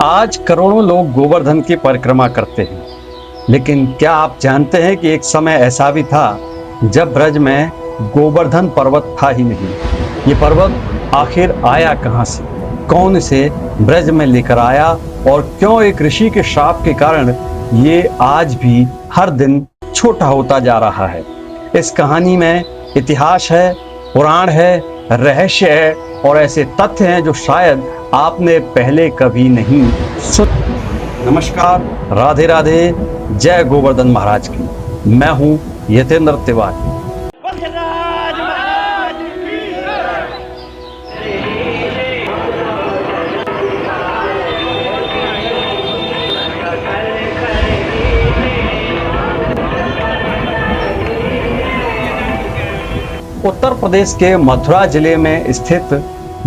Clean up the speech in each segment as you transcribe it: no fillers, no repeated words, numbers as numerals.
आज करोड़ों लोग गोवर्धन की परिक्रमा करते हैं, लेकिन क्या आप जानते हैं कि एक समय ऐसा भी था जब ब्रज में गोवर्धन पर्वत था ही नहीं। ये पर्वत आखिर आया कहां से, कौन इसे ब्रज में लेकर आया और क्यों एक ऋषि के श्राप के कारण ये आज भी हर दिन छोटा होता जा रहा है। इस कहानी में इतिहास है, पुराण है, रहस्य है और ऐसे तथ्य हैं जो शायद आपने पहले कभी नहीं सुने। नमस्कार, राधे राधे, जय गोवर्धन महाराज की। मैं हूं यतेंद्र तिवारी। उत्तर प्रदेश के मथुरा जिले में स्थित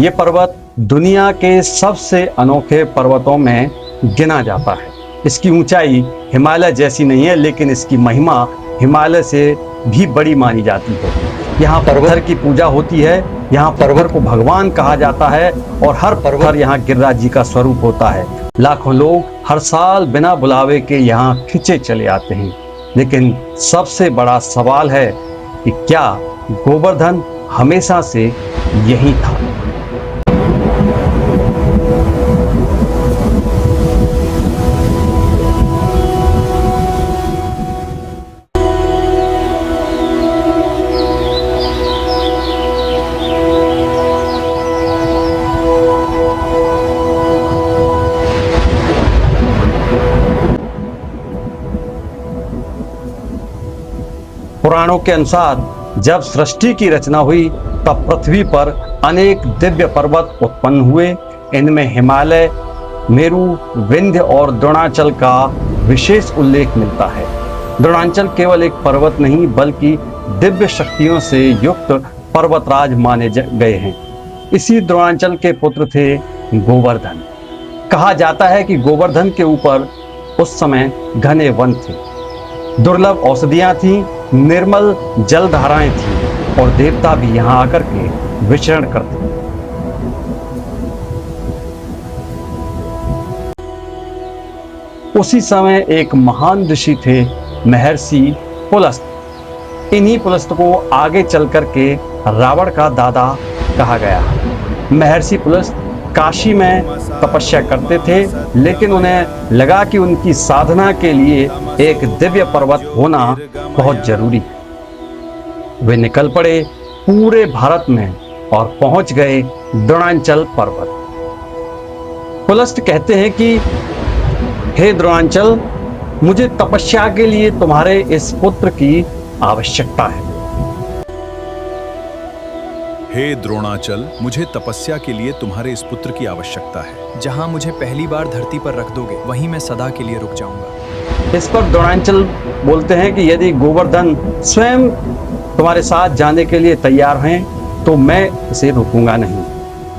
ये पर्वत दुनिया के सबसे अनोखे पर्वतों में गिना जाता है। इसकी ऊंचाई हिमालय जैसी नहीं है, लेकिन इसकी महिमा हिमालय से भी बड़ी मानी जाती है। यहाँ पर्वत की पूजा होती है, यहाँ पर्वत को भगवान कहा जाता है और हर पर्वत यहाँ गिरिराज जी का स्वरूप होता है। लाखों लोग हर साल बिना बुलावे के यहाँ खिंचे चले आते हैं। लेकिन सबसे बड़ा सवाल है कि क्या गोवर्धन हमेशा से यही था? पुराणों के अनुसार जब सृष्टि की रचना हुई तब पृथ्वी पर अनेक दिव्य पर्वत उत्पन्न हुए। इनमें हिमालय, मेरु, विंध्य और द्रोणाचल का विशेष उल्लेख मिलता है। द्रोणाचल केवल एक पर्वत नहीं बल्कि दिव्य शक्तियों से युक्त पर्वतराज माने गए हैं। इसी द्रोणाचल के पुत्र थे गोवर्धन। कहा जाता है कि गोवर्धन के ऊपर उस समय घने वन थे, दुर्लभ औषधियां थीं, निर्मल जलधाराएं थीं और देवता भी यहां आकर के विचरण करते। उसी समय एक महान ऋषि थे, महर्षि पुलस्त। इन्हीं पुलस्त को आगे चल करके रावण का दादा कहा गया। महर्षि पुलस्त काशी में तपस्या करते थे, लेकिन उन्हें लगा कि उनकी साधना के लिए एक दिव्य पर्वत होना बहुत जरूरी है। वे निकल पड़े पूरे भारत में और पहुंच गए द्रोणाचल पर्वत। पुलस्त कहते हैं कि हे द्रोणाचल, मुझे तपस्या के लिए तुम्हारे इस पुत्र की आवश्यकता है। हे द्रोणाचल, मुझे तपस्या के लिए तुम्हारे इस पुत्र की आवश्यकता है। जहां मुझे पहली बार धरती पर रख दोगे वहीं मैं सदा के लिए रुक जाऊंगा। इस पर द्रोणाचल बोलते हैं कि यदि गोवर्धन स्वयं तुम्हारे साथ जाने के लिए तैयार हैं तो मैं इसे रोकूंगा नहीं।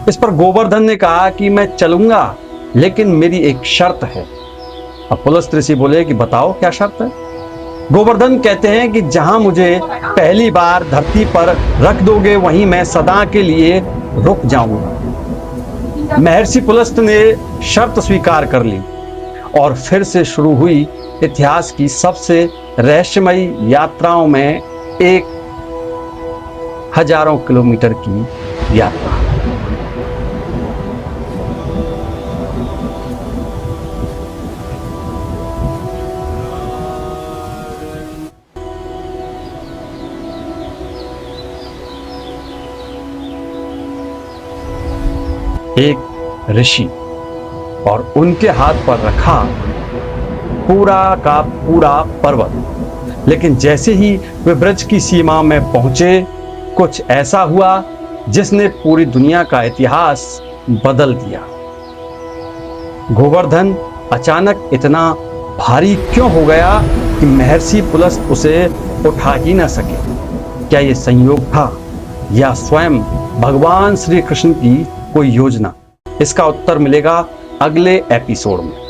इस पर गोवर्धन ने कहा कि मैं चलूंगा, लेकिन मेरी एक शर्त है। अब पुलस्त ऋषि बोले कि बताओ क्या शर्त है। गोवर्धन कहते हैं कि जहां मुझे पहली बार धरती पर रख दोगे वहीं मैं सदा के लिए रुक जाऊंगा। महर्षि पुलस्त ने शर्त स्वीकार कर ली और फिर से शुरू हुई इतिहास की सबसे रहस्यमयी यात्राओं में एक हजारों किलोमीटर की यात्रा। एक ऋषि और उनके हाथ पर रखा पूरा का पूरा पर्वत। लेकिन जैसे ही वे ब्रज की सीमा में पहुंचे, कुछ ऐसा हुआ जिसने पूरी दुनिया का इतिहास बदल दिया। गोवर्धन अचानक इतना भारी क्यों हो गया कि महर्षि पुलस्त उसे उठा ही न सके? क्या ये संयोग था या स्वयं भगवान श्री कृष्ण की कोई योजना? इसका उत्तर मिलेगा अगले एपिसोड में।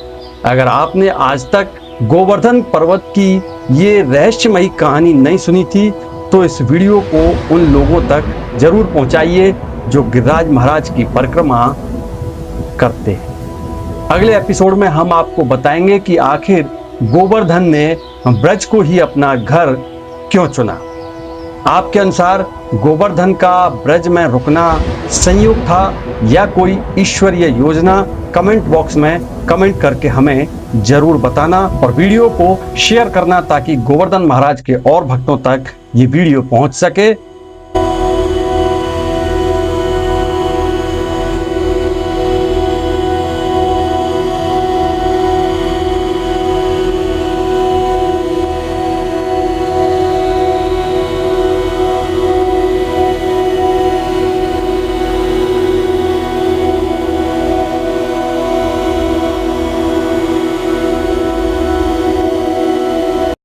अगर आपने आज तक गोवर्धन पर्वत की ये रहस्यमयी कहानी नहीं सुनी थी तो इस वीडियो को उन लोगों तक जरूर पहुंचाइए जो गिरिराज महाराज की परिक्रमा करते हैं। अगले एपिसोड में हम आपको बताएंगे कि आखिर गोवर्धन ने ब्रज को ही अपना घर क्यों चुना। आपके अनुसार गोवर्धन का ब्रज में रुकना संयोग था या कोई ईश्वरीय योजना? कमेंट बॉक्स में कमेंट करके हमें जरूर बताना और वीडियो को शेयर करना ताकि गोवर्धन महाराज के और भक्तों तक ये वीडियो पहुंच सके।